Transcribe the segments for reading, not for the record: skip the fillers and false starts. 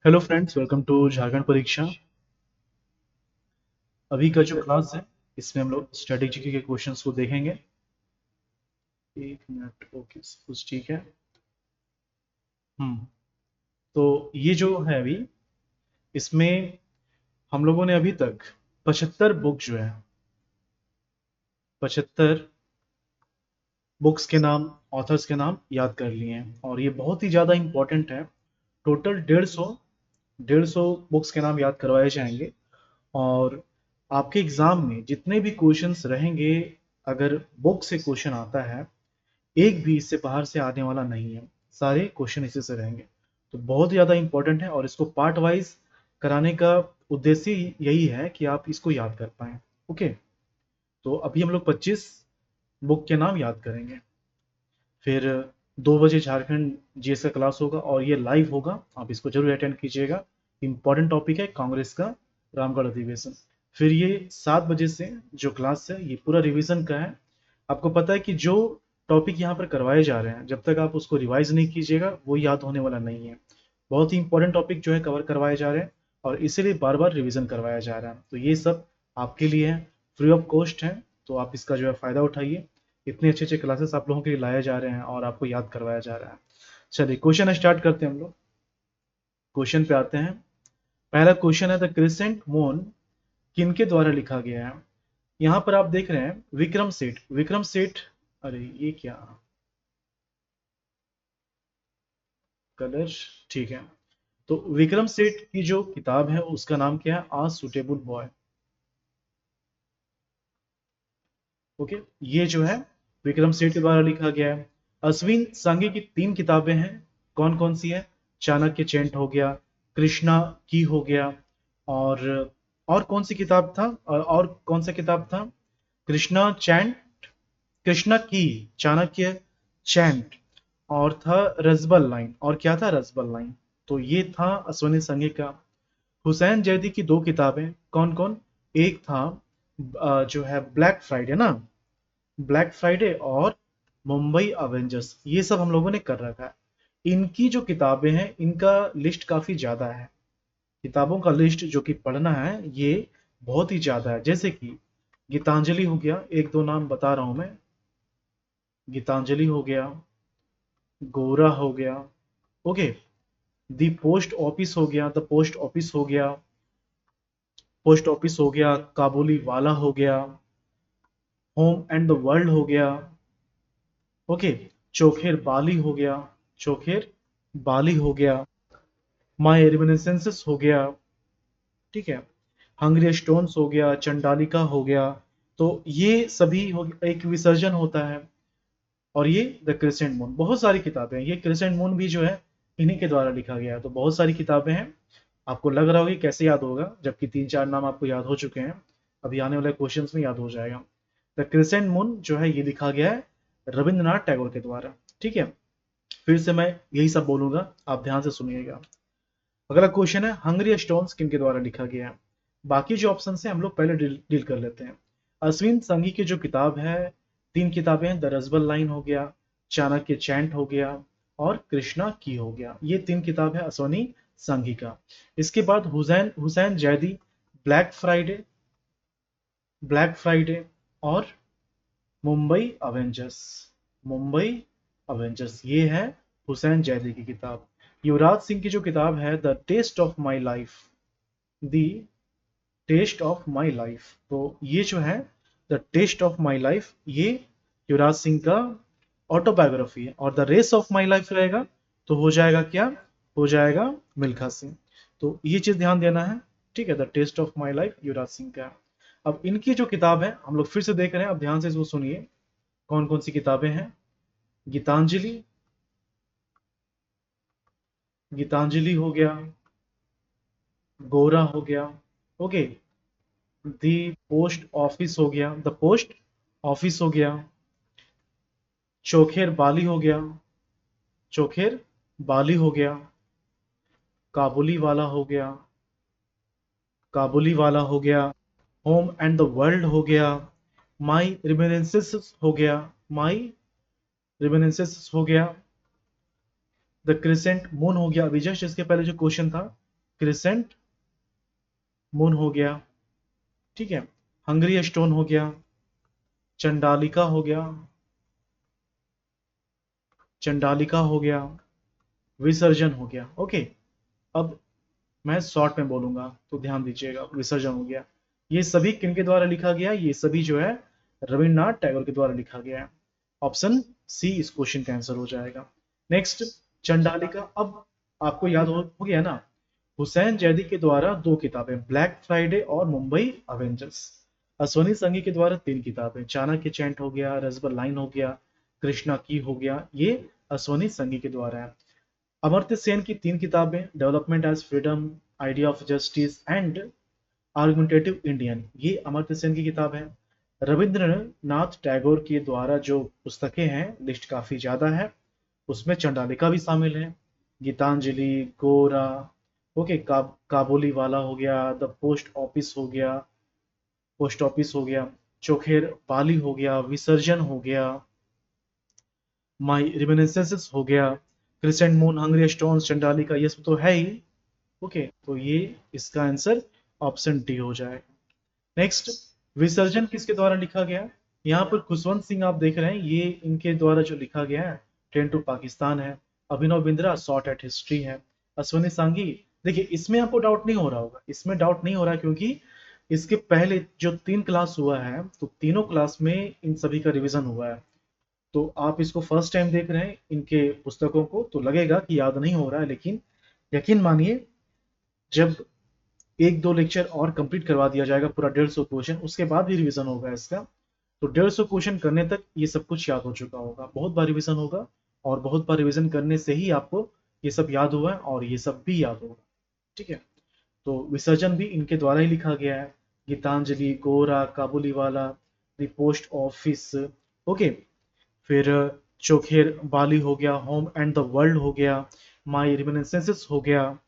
Hello friends, welcome to Jharkhand Pariksha. अभी का जो क्लास है इसमें हम लोग स्ट्रेटेजी के क्वेश्चंस को देखेंगे। एक मिनट। ओके, कुछ ठीक है। हम्म तो ये जो है अभी इसमें हम लोगों ने अभी तक 75 बुक जो है 75 बुक्स के नाम, ऑथर्स के नाम याद कर लिए हैं और ये बहुत ही ज़्यादा इंपॉर्टेंट है। टोटल 150 बुक्स के नाम याद करवाए जाएंगे और आपके एग्जाम में जितने भी क्वेश्चंस रहेंगे, अगर बुक से क्वेश्चन आता है एक भी इससे बाहर से आने वाला नहीं है। सारे क्वेश्चन इसी से रहेंगे। तो बहुत ही ज़्यादा इंपॉर्टेंट है और इसको पार्ट वाइज कराने का उद्देश्य यही है कि आप इसको याद कर पाएँ। ओके, तो अभी हम लोग 25 बुक के नाम याद करेंगे। फिर 2 बजे झारखंड जीएस का क्लास होगा और ये लाइव होगा, आप इसको जरूर अटेंड कीजिएगा। इंपॉर्टेंट टॉपिक है कांग्रेस का रामगढ़ अधिवेशन। फिर ये 7 बजे से जो क्लास है ये पूरा रिवीजन का है। आपको पता है कि जो टॉपिक यहाँ पर करवाए जा रहे हैं जब तक आप उसको रिवाइज नहीं कीजिएगा वो याद होने वाला नहीं है। बहुत ही इंपॉर्टेंट टॉपिक जो है कवर करवाए जा रहे हैं और इसीलिए बार बार रिवीजन करवाया जा रहा है। तो ये सब आपके लिए है, फ्री ऑफ कॉस्ट है। तो आप इसका जो है फ़ायदा उठाइए। इतने अच्छे अच्छे क्लासेस आप लोगों के लिए लाए जा रहे हैं और आपको याद करवाया जा रहा है। चलिए क्वेश्चन स्टार्ट करते हैं हम लोग। क्वेश्चन पे आते हैं। पहला क्वेश्चन है, द क्रिसेंट मून किनके द्वारा लिखा गया है। यहाँ पर आप देख रहे हैं विक्रम सेठ। अरे ये क्या कलर, ठीक है। तो विक्रम सेठ की जो किताब है उसका नाम क्या है, आ सुटेबल बॉय। ओके, ये जो है विक्रम सेठ के द्वारा लिखा गया है। अश्विन सांघी की 3 किताबें हैं। कौन कौन सी है, चाणक्य चेंट हो गया, कृष्णा की हो गया, और कौन सी किताब था, और कौन सा किताब था, Krishna chant, Krishna key, Chanakya chant, और था रजबल लाइन। और क्या था, रजबल लाइन। तो ये था अश्विनी संघी का। हुसैन जैदी की 2 किताबें, कौन कौन, एक था जो है ब्लैक फ्राइडे ना, ब्लैक फ्राइडे और मुंबई अवेंजर्स, ये सब हम लोगों ने कर रखा है। इनकी जो किताबें हैं इनका लिस्ट काफ़ी ज़्यादा है। किताबों का लिस्ट जो कि पढ़ना है ये बहुत ही ज़्यादा है। जैसे कि गीतांजलि हो गया, एक दो नाम बता रहा हूँ मैं। गीतांजलि हो गया, गोरा हो गया, ओके, दी पोस्ट ऑफिस हो गया, द पोस्ट ऑफिस हो गया, पोस्ट ऑफिस हो गया, काबुली वाला हो गया, होम एंड द वर्ल्ड हो गया, ओके, चोखेर बाली हो गया, चोखेर बाली हो गया, माई रिमिनिसेंसेस हो गया, ठीक है, हंग्री स्टोन्स हो गया, चंडालिका हो गया। तो ये सभी हो, एक विसर्जन होता है। और ये द क्रिसेंट मून, बहुत सारी किताबें हैं। ये क्रिसेंट मून भी जो है इन्हीं के द्वारा लिखा गया है। तो बहुत सारी किताबें हैं। आपको लग रहा होगा कि कैसे याद होगा, जबकि 3 4 नाम आपको याद हो चुके हैं। अभी आने वाले क्वेश्चंस में याद हो जाएगा। द क्रिसेंट मून जो है ये लिखा गया है रविंद्रनाथ टैगोर के द्वारा। ठीक है, फिर से मैं यही सब बोलूंगा, आप ध्यान से सुनिएगा। अगला क्वेश्चन है, हंगरी स्टोन्स किनके द्वारा लिखा गया है। बाकी जो ऑप्शन है हम लोग पहले डील कर लेते हैं। अश्विन संघी की जो किताब है, 3 किताबें हैं, द रजबल लाइन हो गया, चाणक्य चैंट हो गया, और कृष्णा की हो गया। ये 3 किताब है अश्विनी संघी का। इसके बाद Hussain Hussain Zaidi, black Friday, black Friday और मुंबई अवेंजर्स, मुंबई अवेंजर्स, ये है हुसैन जैदी की किताब। युवराज सिंह की जो किताब है, the test of my life, the test of my life, तो ये जो है the test of my life, ये युवराज सिंह का ऑटोबायोग्राफी है। और the race of my life रहेगा तो हो जाएगा क्या, हो जाएगा मिल्खा सिंह। तो ये चीज ध्यान देना है। ठीक है, the test of my life Yuvraj Singh का। अब इनकी जो किताब है हम लोग फिर से देख रहे हैं, अब ध्यान से इसको सुनिए। कौन कौन सी किताबें हैं, गीतांजलि, गीतांजलि हो गया, गोरा हो गया, ओके, दी पोस्ट ऑफिस हो गया, द पोस्ट ऑफिस हो गया, चोखेर बाली हो गया, चोखेर बाली हो गया, काबुली वाला हो गया, काबुली वाला हो गया, होम एंड द वर्ल्ड हो गया, माई रिमिनेंसेस हो गया, माई रिमिनेंसेस हो गया, द क्रिसेंट मून हो गया। अभी जस्ट इसके पहले जो क्वेश्चन था क्रिसेंट मून हो गया, ठीक है, हंगरी स्टोन हो गया, चंडालिका हो गया, चंडालिका हो गया, विसर्जन हो गया। ओके, अब मैं शॉर्ट में बोलूंगा तो ध्यान दीजिएगा। विसर्जन हो गया, ये सभी किनके द्वारा लिखा गया? ये सभी जो है रविन्द्रनाथ टैगोर के द्वारा लिखा गया है। ऑप्शन सी इस क्वेश्चन का आंसर हो जाएगा। नेक्स्ट, चंडालिका। अब आपको याद हो गया ना, हुसैन जैदी के द्वारा दो किताबें, ब्लैक फ्राइडे और मुंबई अवेंजर्स। अश्वनी संघी के द्वारा तीन किताबें, चाणक्य चैंट हो गया, रजबल लाइन हो गया, कृष्णा की हो गया, ये अश्वनी संघी के द्वारा है। अमर्त्य सेन की तीन किताबें, development as freedom, idea of justice and argumentative Indian, ये अमर्त्य सेन की किताब है। रविंद्रनाथ टैगोर के द्वारा जो पुस्तकें हैं, लिस्ट काफी ज्यादा है, उसमें चंडालिका भी शामिल है, गीतांजलि, गोरा, ओके, काबुली वाला हो गया, द पोस्ट ऑफिस हो गया, चोखेर पाली हो गया, विसर्जन हो गया, माई रिमिनिसेंसेस हो गया, crescent moon, Hungary stones, Chandalika, ये सब तो है ही। ओके, तो ये इसका आंसर ऑप्शन डी हो जाएगा। नेक्स्ट, विसर्जन किसके द्वारा लिखा गया? यहाँ पर खुशवंत सिंह आप देख रहे हैं, ये इनके द्वारा जो लिखा गया है, ट्रेन टू पाकिस्तान है। Abhinav Bindra, short at history है। अश्वनी सांघी, देखिए इसमें आपको डाउट नहीं हो रहा होगा, इसमें डाउट नहीं हो रहा क्योंकि इसके पहले जो तीन क्लास हुआ है, तो तीनों क्लास में इन सभी का रिवीजन हुआ है। तो आप इसको फर्स्ट टाइम देख रहे हैं इनके पुस्तकों को, तो लगेगा कि याद नहीं हो रहा है, लेकिन यकीन मानिए, जब एक दो लेक्चर और कंप्लीट करवा दिया जाएगा, पूरा 150 क्वेश्चन, उसके बाद भी रिवीजन होगा इसका, तो 150 क्वेश्चन करने तक ये सब कुछ याद हो चुका होगा। बहुत बार रिवीजन होगा, और बहुत बार रिवीजन करने से ही आपको ये सब याद हुआ है, और ये सब भी याद होगा। ठीक है, तो विसर्जन भी इनके द्वारा ही लिखा गया है। गीतांजलि, गोरा, काबुली वाला, द पोस्ट ऑफिस, ओके, फिर चोखेर बाली हो गया, होम एंड द वर्ल्ड हो गया, माई रिमिनिसेंसेस हो गया,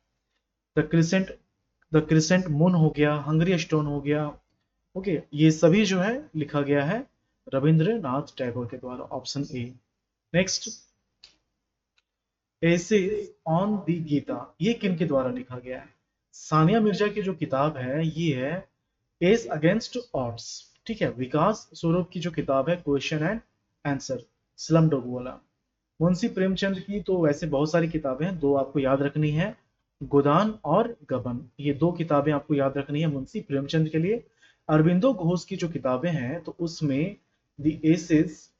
the crescent the crescent moon हो गया, हंगरी स्टोन हो गया। ओके, ये सभी जो है लिखा गया है रविंद्रनाथ टैगोर के द्वारा, ऑप्शन ए। नेक्स्ट, ऐसे ऑन द गीता, ये किन के द्वारा लिखा गया है? सानिया मिर्जा की जो किताब है, ये है एस अगेंस्ट ऑड्स। ठीक है, विकास स्वरूप की जो किताब है, question and answer, slum dog वाला। मुंशी प्रेमचंद की तो वैसे बहुत सारी किताबें हैं, दो आपको याद रखनी है, गोदान और गबन, ये दो किताबें आपको याद रखनी है मुंशी प्रेमचंद के लिए। अरविंदो घोष की जो किताबें हैं, तो उसमें द एसेस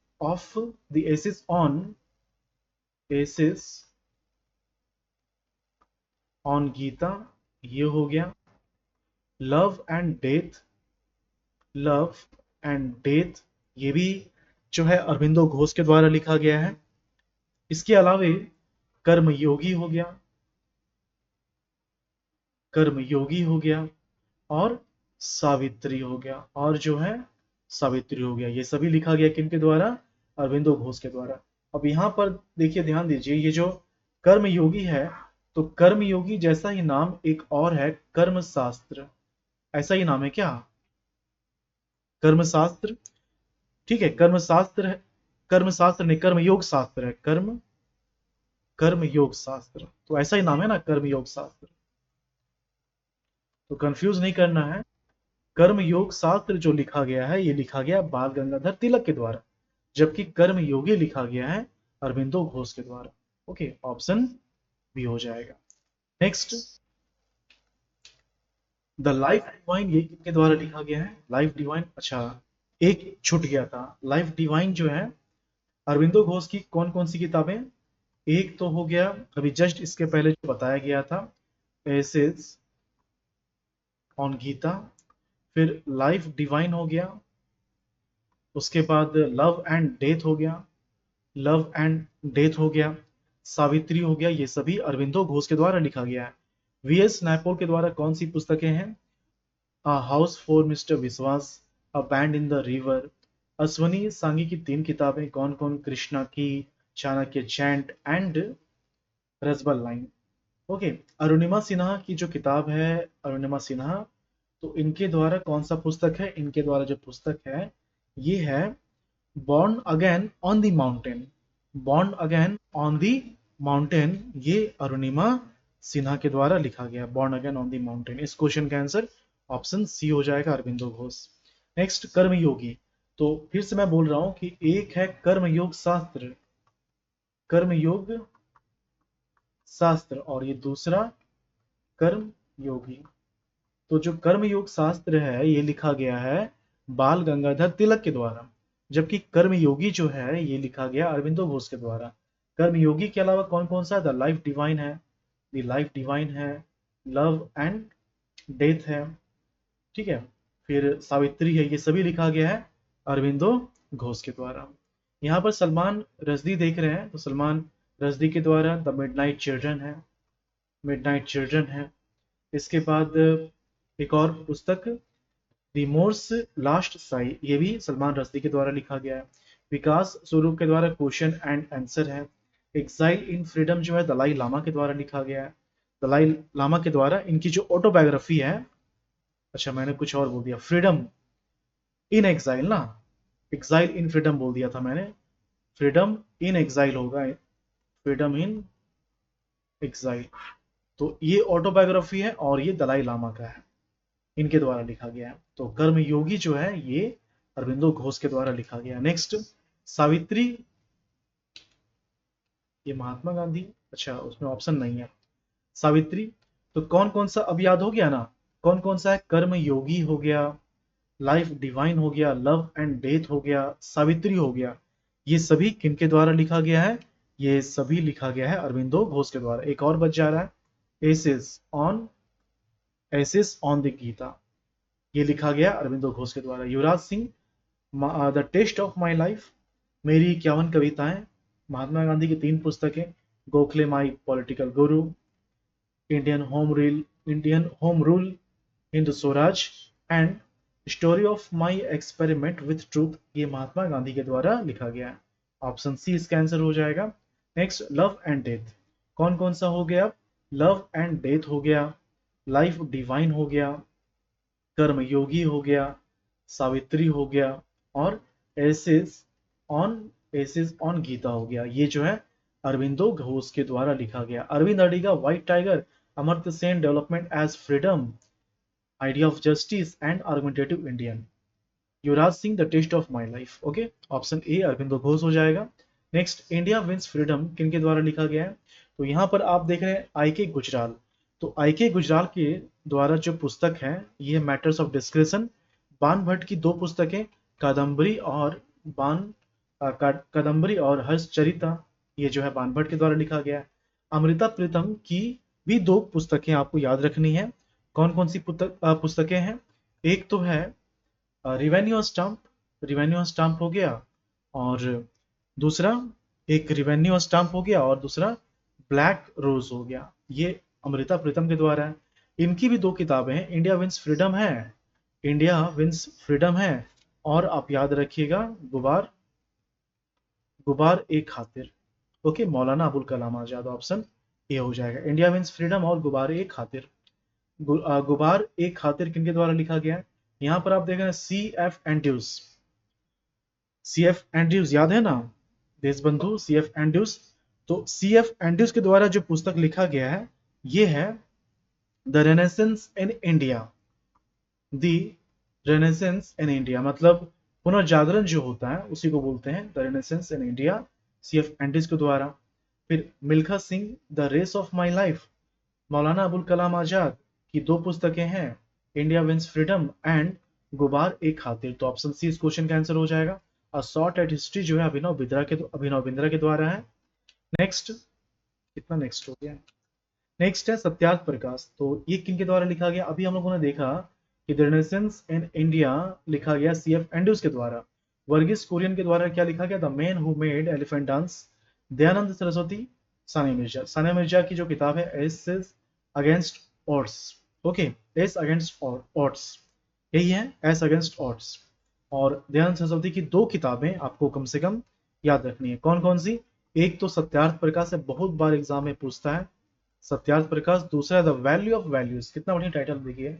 ऑन गीता, ये हो गया। Love and death, love and death, ये भी जो है अरविंदो घोष के द्वारा लिखा गया है। इसके अलावे कर्मयोगी हो गया, कर्मयोगी हो गया, और सावित्री हो गया, और जो है सावित्री हो गया, ये सभी लिखा गया किनके द्वारा? अरविंदो घोष के द्वारा। अब यहाँ पर देखिए, ध्यान दीजिए, ये जो कर्मयोगी है, तो कर्मयोगी जैसा ही नाम एक और है, कर्मशास्त्र, ऐसा ही नाम है क्या? कर्मशास्त्र, ठीक है, कर्मशास्त्र है, कर्मशास्त्र नहीं, कर्मयोग शास्त्र है, कर्मयोग शास्त्र, तो ऐसा ही नाम है ना, कर्मयोग शास्त्र, तो कंफ्यूज नहीं करना है। कर्म योग शास्त्र जो लिखा गया है, ये लिखा गया बाल गंगाधर तिलक के द्वारा, जबकि कर्म योगी लिखा गया है अरविंदो घोष के द्वारा। ओके, ऑप्शन बी हो जाएगा। नेक्स्ट, द लाइफ डिवाइन, ये किसके द्वारा लिखा गया है? लाइफ डिवाइन, अच्छा, एक छूट गया था, लाइफ डिवाइन जो है अरविंदो घोष की कौन कौन सी किताबें? एक तो हो गया अभी जस्ट इसके पहले जो बताया गया था, एसेस ऑन गीता, फिर लाइफ डिवाइन हो गया, उसके बाद लव एंड डेथ हो गया, लव एंड डेथ हो गया, सावित्री हो गया, ये सभी अरविंदो घोष के द्वारा लिखा गया है। वीएस नायपॉल के द्वारा कौन सी पुस्तकें हैं? A house for mister Vishwas, a bend in the river. Ashwani Sanghi की तीन किताबें कौन कौन? Krishna key, Chanakya chant and Rozabal line. Okay, Arunima Sinha की जो किताब है, अरुणिमा सिन्हा, तो इनके द्वारा कौन सा पुस्तक है? इनके द्वारा जो पुस्तक है, ये है born again on the mountain, born again on the mountain, ये अरुणिमा सिन्हा के द्वारा लिखा गया, born again on the mountain. इस क्वेश्चन का आंसर ऑप्शन सी हो जाएगा, अरविंदो घोष। नेक्स्ट, कर्मयोगी। तो फिर से मैं बोल रहा हूं कि एक है कर्मयोग शास्त्र, कर्मयोग शास्त्र, और ये दूसरा कर्म योगी। तो जो कर्मयोग शास्त्र है ये लिखा गया है बाल गंगाधर तिलक के द्वारा, जबकि कर्मयोगी जो है ये लिखा गया अरविंदो घोष के द्वारा। कर्मयोगी के अलावा कौन कौन सा, द लाइफ डिवाइन है, द लाइफ डिवाइन है, लव एंड डेथ है, ठीक है, फिर सावित्री है, ये सभी लिखा गया है अरविंदो घोष के द्वारा। यहाँ पर सलमान रश्दी देख रहे हैं, तो सलमान रश्दी के द्वारा द मिडनाइट चिल्ड्रन है, मिडनाइट चिल्ड्रन है। इसके बाद एक और पुस्तक रिमोर्स लास्ट साई, ये भी सलमान रश्दी के द्वारा लिखा गया है। विकास स्वरूप के द्वारा क्वेश्चन एंड आंसर है। एक्साइल इन फ्रीडम जो है दलाई लामा के द्वारा लिखा गया है, दलाई लामा के द्वारा इनकी जो ऑटोबायोग्राफी है, अच्छा मैंने कुछ और बोल दिया, फ्रीडम इन एक्साइल ना, एक्साइल इन फ्रीडम बोल दिया था मैंने, फ्रीडम इन एक्साइल होगा, फ्रीडम इन एक्साइल। तो ये ऑटोबायोग्राफी है और ये दलाई लामा का है, इनके द्वारा लिखा गया है। तो कर्मयोगी जो है ये अरविंदो घोष के द्वारा लिखा गया। नेक्स्ट, सावित्री, ये महात्मा गांधी, अच्छा उसमें ऑप्शन नहीं है। सावित्री, तो कौन कौन सा अब याद हो गया ना, कौन कौन सा है, कर्मयोगी हो गया, लाइफ डिवाइन हो गया, लव एंड डेथ हो गया, सावित्री हो गया, ये सभी किनके द्वारा लिखा गया है, ये सभी लिखा गया है अरविंदो घोष के द्वारा। एक और बच जा रहा है, एसेस ऑन द गीता, ये लिखा गया अरविंदो घोष के द्वारा। Yuvraj Singh, the test of my life, मेरी 51 कविताएं, महात्मा गांधी की 3 पुस्तकें, Gokhale my political guru, Indian home rule, Hindu Swaraj and story of my experiment with truth, ये महात्मा गांधी के द्वारा लिखा गया है। ऑप्शन सी इसका आंसर हो जाएगा। नेक्स्ट, लव एंड डेथ, कौन कौन सा हो गया, लव एंड डेथ हो गया, लाइफ डिवाइन हो गया, कर्मयोगी हो गया, सावित्री हो गया, और एसेस ऑन गीता हो गया। ये जो है अरविंदो घोष के द्वारा लिखा गया। Aravind Adiga, white tiger, Amartya Sen, development as freedom, idea of justice and argumentative Indian, Yuvraj Singh, the test of my life. Okay, option A Aurobindo Ghosh हो जाएगा। नेक्स्ट, इंडिया विंस फ्रीडम किन के द्वारा लिखा गया है, तो यहाँ पर आप देख रहे हैं आई के गुजराल। तो आई के गुजराल के द्वारा जो पुस्तक है ये मैटर्स ऑफ डिस्क्रिप्शन, बान भट्ट की 2 पुस्तकें, कादम्बरी और कादम्बरी और हर्षचरिता, ये जो है बान भट्ट के द्वारा लिखा गया है। अमृता प्रीतम की भी 2 पुस्तकें आपको याद रखनी है। कौन कौन सी पुस्तकें हैं, एक तो है रिवेन्यू स्टाम्प, रिवेन्यू स्टाम्प हो गया, और दूसरा एक रिवेन्यू स्टाम्प हो गया, और दूसरा ब्लैक रोज हो गया, ये अमृता प्रीतम के द्वारा है। इनकी भी 2 किताबें हैं, इंडिया विंस फ्रीडम है, इंडिया विंस फ्रीडम है, और आप याद रखिएगा गुबार, गुबार ए खातिर। Okay, Maulana Abul Kalam Azad, option A हो जाएगा, इंडिया विंस फ्रीडम और गुबार ए खातिर। गुबार ए खातिर किनके द्वारा लिखा गया है, यहाँ पर आप देख रहे हैं C F Andrews, C F Andrews याद है ना, देशबंधु सी एफ एंड्रूज। तो सी एफ एंड्रूज के द्वारा जो पुस्तक लिखा गया है ये है the renaissance in India, the renaissance in India, मतलब पुनर्जागरण जो होता है उसी को बोलते हैं the renaissance in India, C F Andrews के द्वारा। फिर Milkha Singh, the race of my life, Maulana Abul Kalam Azad की 2 पुस्तकें हैं, इंडिया विंस फ्रीडम एंड गुबार ए खातिर। तो ऑप्शन सी इस क्वेश्चन का आंसर हो जाएगा। अ शॉर्ट एट हिस्ट्री जो है अभिनव बिंद्रा के द्वारा है। नेक्स्ट, कितना नेक्स्ट हो गया, नेक्स्ट है सत्यार्थ प्रकाश। तो ये किन के द्वारा लिखा गया, अभी हम लोगों ने देखा कि द रेनेसेंस इन इंडिया लिखा गया सी एफ एंड्रूज के द्वारा। वर्गीस कुरियन के द्वारा क्या लिखा गया, the man who made elephant dance, Dayanand Saraswati, Sania Mirza. Sania Mirza की जो किताब है S against odds, okay, S against odds, यही है एस अगेंस्ट ऑड्स। और दयानंद सरस्वती की 2 किताबें आपको कम से कम याद रखनी है, कौन कौन सी, एक तो सत्यार्थ प्रकाश है, बहुत बार एग्जाम में पूछता है सत्यार्थ प्रकाश, दूसरा द वैल्यू ऑफ वैल्यूज, कितना बढ़िया टाइटल देखिए,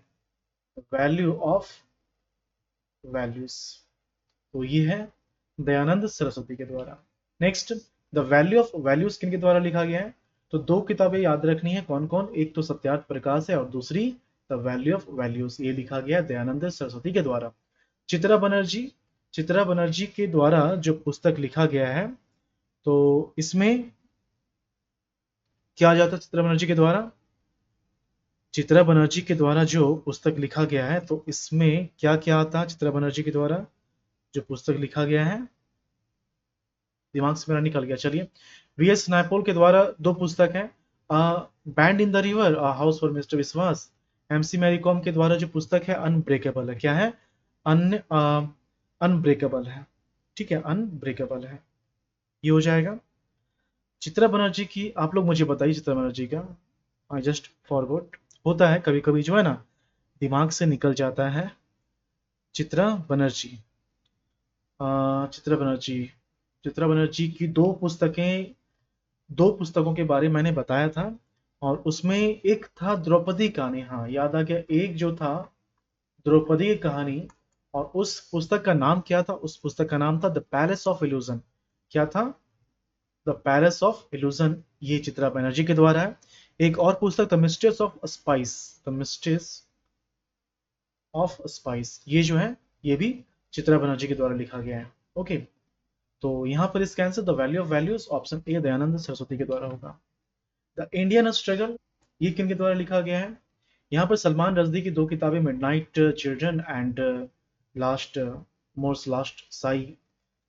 वैल्यू ऑफ वैल्यूज, तो ये है दयानंद सरस्वती के द्वारा। Next, the value of values किन के द्वारा लिखा गया है, तो दो किताबें याद रखनी है, कौन कौन, एक तो सत्यार्थ प्रकाश है और दूसरी द वैल्यू ऑफ वैल्यूज, ये लिखा गया दयानंद सरस्वती के द्वारा। चित्रा बनर्जी, चित्रा बनर्जी के द्वारा जो पुस्तक लिखा गया है, तो इसमें क्या जाता है चित्रा बनर्जी के द्वारा, चित्रा बनर्जी के द्वारा जो पुस्तक लिखा गया है, तो इसमें क्या क्या आता है चित्रा बनर्जी के द्वारा जो पुस्तक लिखा गया है, दिमाग से मेरा निकल गया, चलिए। वीएस नायपॉल के द्वारा दो पुस्तक है, band in the river, house for mister विश्वास। एमसी मैरी कॉम के द्वारा जो पुस्तक है अनब्रेकेबल है, क्या है, अनब्रेकेबल है, ठीक है, अनब्रेकेबल है, ये हो जाएगा। चित्रा बनर्जी की आप लोग मुझे बताइए, चित्रा बनर्जी का आई जस्ट फॉरगॉट, होता है कभी कभी जो है ना, दिमाग से निकल जाता है। चित्रा बनर्जी, चित्रा बनर्जी, चित्रा बनर्जी की दो पुस्तकों के बारे में मैंने बताया था, और उसमें एक था द्रौपदी कहानी, हाँ याद आ गया, एक जो था द्रौपदी की कहानी, और उस पुस्तक का नाम क्या था, उस पुस्तक का नाम था द पैलेस ऑफ इल्यूजन, क्या था, द पैलेस ऑफ इल्यूजन, ये चित्रा बनर्जी के द्वारा है। एक और पुस्तक the mistress of spice, the mistress of spice, ये जो है ये भी चित्रा बनर्जी के द्वारा लिखा गया है। ओके, तो यहाँ पर इसका answer the value of values option A Dayanand Saraswati के द्वारा होगा। द इंडियन स्ट्रगल, ये किन के द्वारा लिखा गया है, यहाँ पर सलमान रश्दी की दो किताबें midnight children and last moor's last sigh,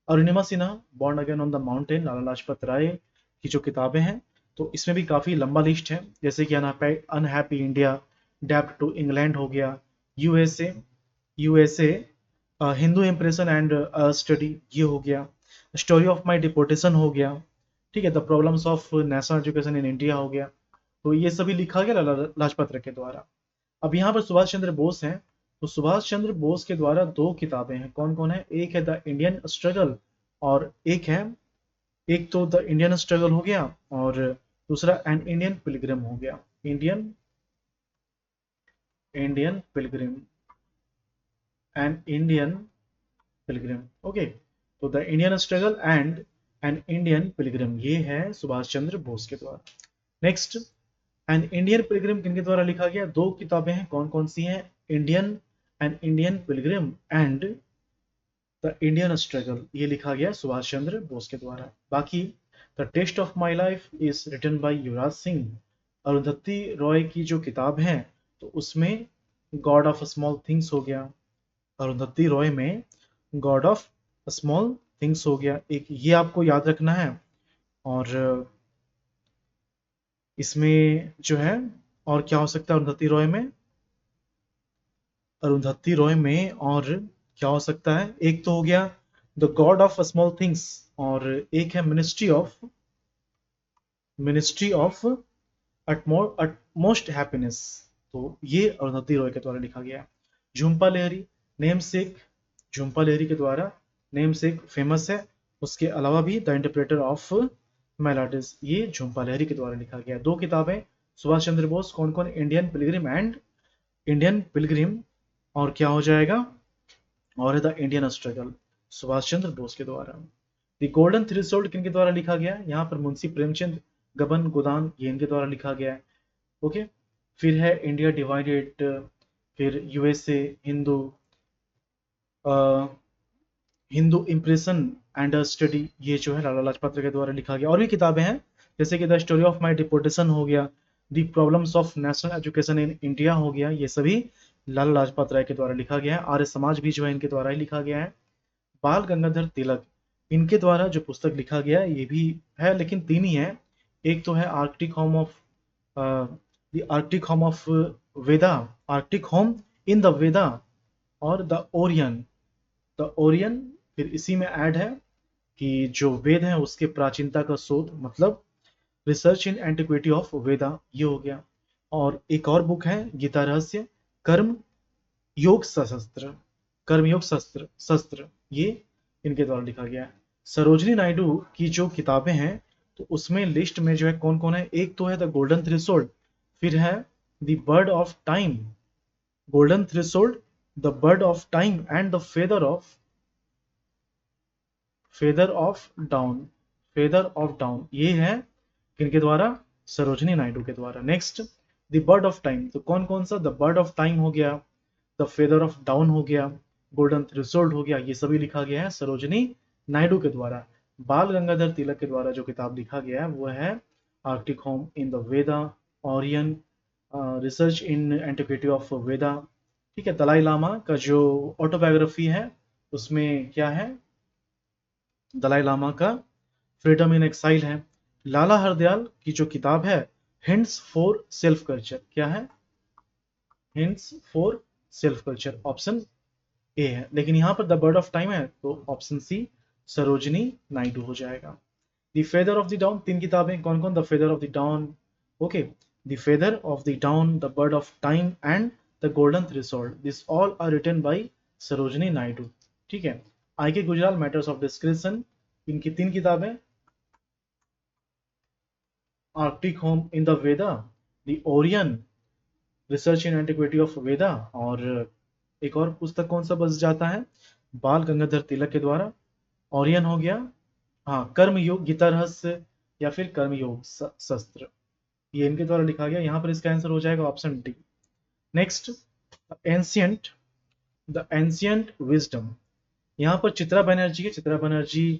Arunima Sinha born again on the mountain, Lala Lajpat Rai की जो किताबें हैं, तो इसमें भी काफ़ी लंबा लिस्ट है, जैसे कि अनहैप्पी इंडिया, डेप्ट टू इंग्लैंड हो गया, USA, USA Hindu impression and study, ये हो गया, स्टोरी ऑफ माई डिपोर्टेशन हो गया, ठीक है, the problems of national education in India हो गया, तो ये सभी लिखा गया लाला लाजपत राय के द्वारा। अब यहाँ पर सुभाष चंद्र बोस हैं, तो सुभाष चंद्र बोस के द्वारा दो किताबें हैं, कौन कौन है, एक है द इंडियन स्ट्रगल, और एक तो द इंडियन स्ट्रगल हो गया, और दूसरा एन इंडियन पिलग्रिम हो गया, Indian Indian pilgrim, an Indian pilgrim, okay, तो the Indian struggle and an Indian pilgrim, ये है सुभाष चंद्र बोस के द्वारा। नेक्स्ट, एन इंडियन पिलग्रिम किनके द्वारा लिखा गया, दो किताबें हैं, कौन कौन सी हैं, Indian an Indian pilgrim and the Indian struggle, ये लिखा गया सुभाष चंद्र बोस के द्वारा। बाकी the test of my life is written by Yuvraj Singh, Arundhati Roy की जो किताब है, तो उसमें गॉड ऑफ स्मॉल थिंग्स हो गया, अरुंधति रॉय में गॉड ऑफ स्मॉल थिंग्स हो गया, एक ये आपको याद रखना है। और इसमें जो है और क्या हो सकता है अरुंधति रॉय में, अरुंधति रॉय में और क्या हो सकता है, एक तो हो गया the God of small things, और एक है मिनिस्ट्री ऑफ अटमोस्ट हैप्पीनेस, तो ये अरुंधति रॉय के द्वारा लिखा गया है। झुम्पा लहरी नेम सेक, झुम्पा लहरी के द्वारा नेम सेक फेमस है, उसके अलावा भी द इंटरप्रेटर ऑफ मेलाडिस, ये झुम्पा लहरी के द्वारा लिखा गया। दो किताबें सुभाष चंद्र बोस, कौन कौन, Indian pilgrim and Indian Pilgrim, और क्या हो जाएगा, और है the Indian struggle, Subhash Chandra Bose के द्वारा। द गोल्डन थ्रेशोल्ड किनके द्वारा लिखा गया है, यहाँ पर मुंशी प्रेमचंद गबन गोदान, ये इनके द्वारा लिखा गया है। ओके, फिर है इंडिया डिवाइडेड, फिर USA, Hindu impression and study, ये जो है लाला लाजपत राय के द्वारा लिखा गया। और भी किताबें हैं, जैसे कि the story of my deportation हो गया, the problems of national education in India हो गया, ये सभी लाला लाजपत राय के द्वारा लिखा गया है। आर्य समाज भी जो है इनके द्वारा ही लिखा गया है। बाल गंगाधर तिलक, इनके द्वारा जो पुस्तक लिखा गया है, ये भी है, लेकिन तीन ही है, एक तो है Arctic home of the Arctic home of Veda, Arctic home in the Veda, और द ओरियन, फिर इसी में ऐड है कि जो वेद है उसके प्राचीनता का शोध, मतलब रिसर्च इन एंटिक्विटी ऑफ वेदा, ये हो गया। और एक और बुक है गीता रहस्य, कर्म योग शस्त्र, कर्मयोग शस्त्र, ये इनके द्वारा लिखा गया है। सरोजनी नायडू की जो किताबें हैं, तो उसमें लिस्ट में जो है कौन कौन है, एक तो है द गोल्डन थ्रेशोल्ड, फिर है the bird of time, golden threshold, the bird of time and the feather of down, ये है किनके द्वारा, सरोजनी नायडू के द्वारा। Next, the bird of time, तो कौन कौन सा, द बर्ड ऑफ टाइम हो गया, द फेदर ऑफ डाउन हो गया, गोल्डन थ्रेशोल्ड हो गया, ये सभी लिखा गया है सरोजनी नायडू के द्वारा। बाल गंगाधर तिलक के द्वारा जो किताब लिखा गया है वो है Arctic home in the Veda, Orion, research in antiquity of Veda. ठीक है, दलाई लामा का जो ऑटोबायोग्राफी है उसमें क्या है, दलाई लामा का फ्रीडम इन एक्साइल है। लाला हरदयाल की जो किताब है हिंट्स फॉर सेल्फ कल्चर, क्या है, hints for self culture, option A है, लेकिन यहां पर द बर्ड ऑफ टाइम है तो ऑप्शन सी सरोजनी नायडू हो जाएगा। The feather of the dawn, तीन किताबें कौन कौन, the feather of the dawn, okay, the feather of the dawn, the bird of time and the golden threshold, this all are written by Sarojini Naidu. ठीक है, आई के Gujral matters of description, इनकी तीन किताबें, Arctic home in the Veda, the Orion, research in antiquity of Veda, और एक और पुस्तक कौन सा बच जाता है, बाल गंगाधर तिलक के द्वारा, ओरियन हो गया, हाँ, कर्मयोग गीता रहस्य या फिर कर्मयोग शस्त्र, ये इनके द्वारा लिखा गया। यहाँ पर इसका आंसर हो जाएगा option D. Next, ancient, the ancient wisdom, यहाँ पर चित्रा बनर्जी है, चित्रा बनर्जी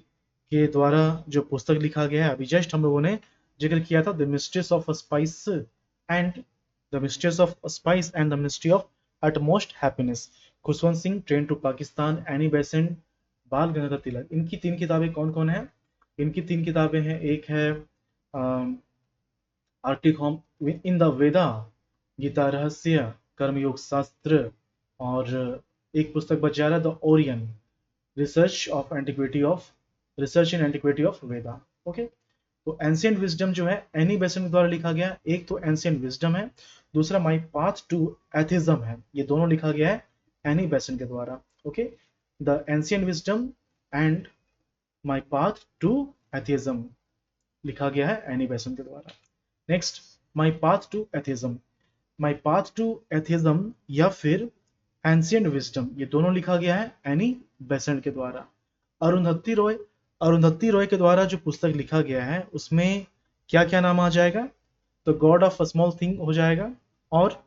के द्वारा जो पुस्तक लिखा गया है, अभी जस्ट हम लोगों ने जिक्र किया था, the mistress of spice and the mistress of spice and the mystery of utmost happiness, Khushwant Singh, train to Pakistan, Annie Besant, Bal Gangadhar तिलक। इनकी तीन किताबें कौन कौन है, इनकी तीन किताबें हैं, एक है आर्कटिक होम इन द वेदा, गीता रहस्य, कर्मयोग शास्त्र, और एक पुस्तक बच जा रहा है the Orion, research of antiquity of, research in antiquity of Veda. Okay, तो एंशिएंट विजडम जो है एनी बेसन के द्वारा लिखा गया, एक तो एंशिएंट विजडम है, दूसरा माई पाथ टू एथिज्म है, ये दोनों लिखा गया है एनी बेसन के द्वारा। Okay, the ancient wisdom and my path to atheism लिखा गया है एनी बेसन के द्वारा। Next, my path to atheism, my path to atheism या फिर एंशिएंट विजडम, ये दोनों लिखा गया है एनी बेसेंट के द्वारा। अरुंधति रॉय, अरुंधति रॉय के द्वारा जो पुस्तक लिखा गया है उसमें क्या क्या नाम आ जाएगा, the God of a small thing हो जाएगा और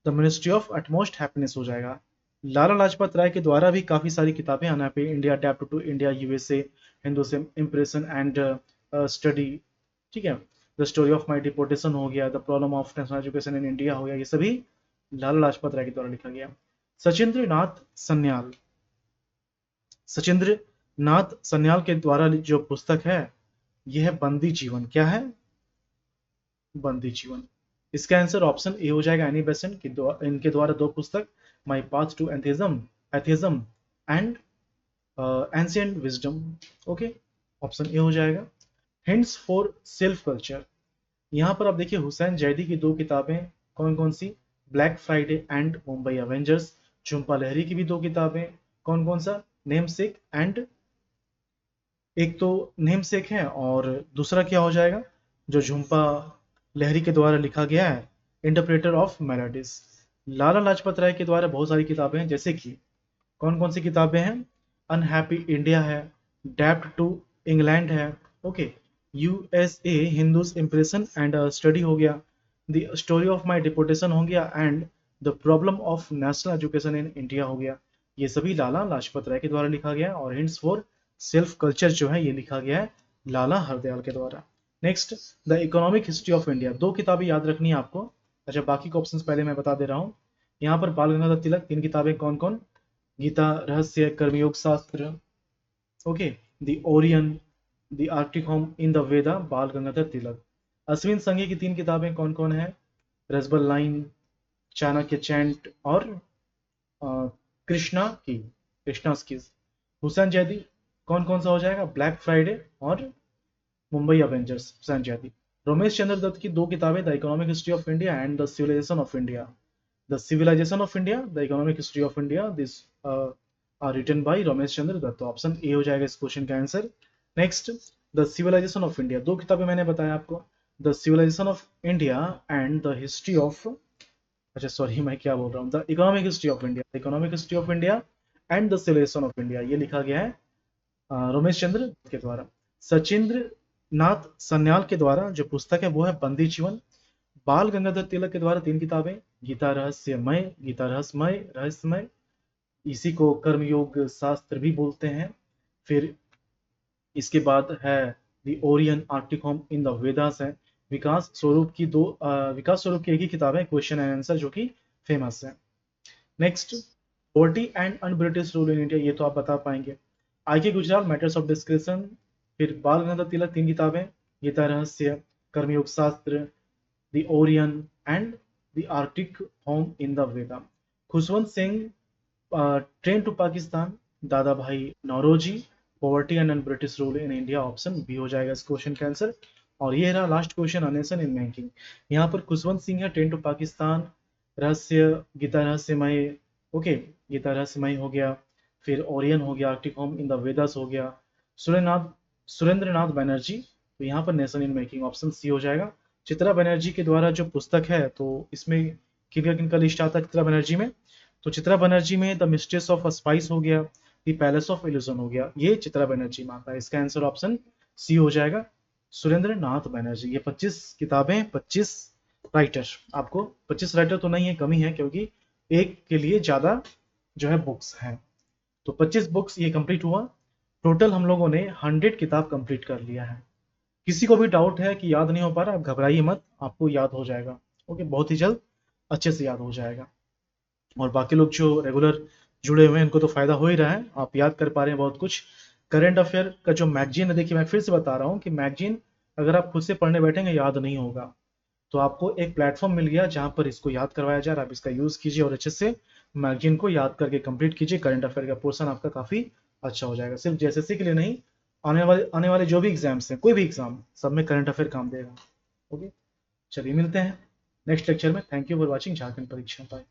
the ministry of utmost happiness हो जाएगा। लाला लाजपत राय के द्वारा भी काफी सारी किताबें आना पे, India adept to India USA, Hindustan impression and study, ठीक है, the story of my deportation हो गया, the problem of national education in India हो गया, ये सभी लाला लाजपत राय के द्वारा लिखा गया। सचिंद्र नाथ सन्याल, सचिंद्र नाथ सन्याल के द्वारा जो पुस्तक है यह है बंदी जीवन, क्या है, बंदी जीवन। इसका आंसर ऑप्शन ए हो जाएगा, एनी बेसेंट इनके द्वारा दो पुस्तक, my path to atheism, atheism and ancient wisdom. Okay, option A हो जाएगा। हिंट्स फॉर सेल्फ कल्चर, यहाँ पर आप देखिए हुसैन जैदी की दो किताबें, कौन कौन सी, black Friday and Mumbai avengers, Jhumpa Lahiri की भी दो किताबें, कौन कौन सा, नेमसेक एंड, एक तो नेमसेक है और दूसरा क्या हो जाएगा जो झुम्पा लहरी के द्वारा लिखा गया है, इंटरप्रेटर ऑफ मेलोडीज। लाला लाजपत राय के द्वारा बहुत सारी किताबें हैं, जैसे कि कौन कौन सी किताबें हैं, अनहैप्पी इंडिया है, डेप्ट टू इंग्लैंड है, okay, USA Hindus impression and study हो गया, the story of my deportation हो गया and the problem of national education in India हो गया। ये सभी लाला लाजपत राय के द्वारा लिखा गया और हिंट्स फॉर सेल्फ कल्चर जो है ये लिखा गया है लाला हरदयाल के द्वारा। Next, the economic history of India, दो किताबें याद रखनी है आपको। अच्छा, बाकी के ऑप्शंस पहले मैं बता दे रहा हूँ। यहाँ पर बाल गंगाधर तिलक, तीन किताबें कौन कौन, गीता रहस्य, कर्मयोग Shastra, okay, the Orion, the Arctic home in the Veda, Bal Gangadhar तिलक। अश्विन संघी की तीन किताबें कौन कौन है, रसबल लाइन, चाणक्य चैंट और कृष्णा की, कृष्णा स्किज। हुसैन जैदी कौन कौन सा हो जाएगा, ब्लैक फ्राइडे और मुंबई अवेंजर्स, हुसैन जैदी। रमेश चंद्र दत्त की दो किताबें, the economic history of India and the civilisation of India, the civilisation of India, the economic history of India, this are written by Ramesh Chandra Dutt, option A हो जाएगा इस क्वेश्चन का answer. Next, the civilisation of India, दो किताबें मैंने बताया आपको, the civilisation of India and the history of, अच्छा सॉरी मैं क्या बोल रहा हूँ, the economic history of India, the economic history of India and the civilisation of India, ये लिखा गया है रमेश चंद्र के द्वारा। सचिंद्र नाथ सन्याल के द्वारा जो पुस्तक है वो है बंदी जीवन। बाल गंगाधर तिलक के द्वारा 3 किताबें, गीता रहस्यमय, गीता रहस्यमय, इसी को कर्मयोग शास्त्र भी बोलते हैं। फिर इसके बाद है the Orion Arctic home in the Vedas है। विकास स्वरूप की एक ही किताब है, क्वेश्चन एंड आंसर, जो कि फेमस है। Next, poverty and un British rule in India, ये तो आप बता पाएंगे। आई के गुजराल, मैटर्स ऑफ डिस्कशन। फिर बाल गंगाधर तिलक 3 किताबें, गीता रहस्य, कर्मयोग Shastra, the Orion and the arctic home in the Veda. Khushwant Singh, train to Pakistan, Dadabhai Naoroji, poverty and un British rule in India, option B हो जाएगा इस क्वेश्चन का आंसर। और ये रहा लास्ट क्वेश्चन, अनेसन इन बैंकिंग। यहाँ पर खुशवंत सिंह है, ट्रेन टू पाकिस्तान, रहस्य, गीता रहस्यमय, ओके, गीता रहस्यमय हो गया, फिर ओरियन हो गया, arctic home in the Vedas हो गया, सुरेंद्रनाथ सुरेंद्रनाथ बनर्जी, तो यहाँ पर nation in making, option C हो जाएगा। चित्रा बनर्जी के द्वारा जो पुस्तक है, तो इसमें किनका लिस्ट आता है चित्रा बनर्जी में? तो चित्रा बनर्जी में द मिस्ट्रेस ऑफ स्पाइस हो गया, द पैलेस ऑफ इल्यूजन हो गया, ये चित्रा बनर्जी में आता है। इसका आंसर ऑप्शन सी हो जाएगा, सुरेंद्र नाथ बनर्जी। ये 25 किताबें, 25 राइटर, आपको 25 राइटर तो नहीं है, कमी है, क्योंकि एक के लिए ज्यादा जो है बुक्स हैं। तो 25 बुक्स ये कंप्लीट हुआ। टोटल हम लोगों ने 100 किताब कंप्लीट कर लिया है। किसी को भी डाउट है कि याद नहीं हो पा रहा, आप घबराइए मत, आपको याद हो जाएगा। ओके, बहुत ही जल्द अच्छे से याद हो जाएगा। और बाकी लोग जो रेगुलर जुड़े हुए हैं उनको तो फायदा हो ही रहा है, आप याद कर पा रहे हैं बहुत कुछ। करंट अफेयर का जो मैगजीन है, देखिए मैं फिर से बता रहा हूँ कि मैगजीन अगर आप खुद से पढ़ने बैठेंगे याद नहीं होगा। तो आपको एक प्लेटफॉर्म मिल गया जहां पर इसको याद करवाया जाए, आप इसका यूज कीजिए और अच्छे से मैगजीन को याद करके कंप्लीट कीजिए। करंट अफेयर का पोर्शन आपका काफी अच्छा हो जाएगा, सिर्फ जेएसएससी के लिए नहीं, आने वाले जो भी एग्जाम्स हैं, कोई भी एग्जाम, सब में करंट अफेयर काम देगा। ओके, चलिए मिलते हैं नेक्स्ट लेक्चर में। Thank you for watching Jharkhand परीक्षा। बाय।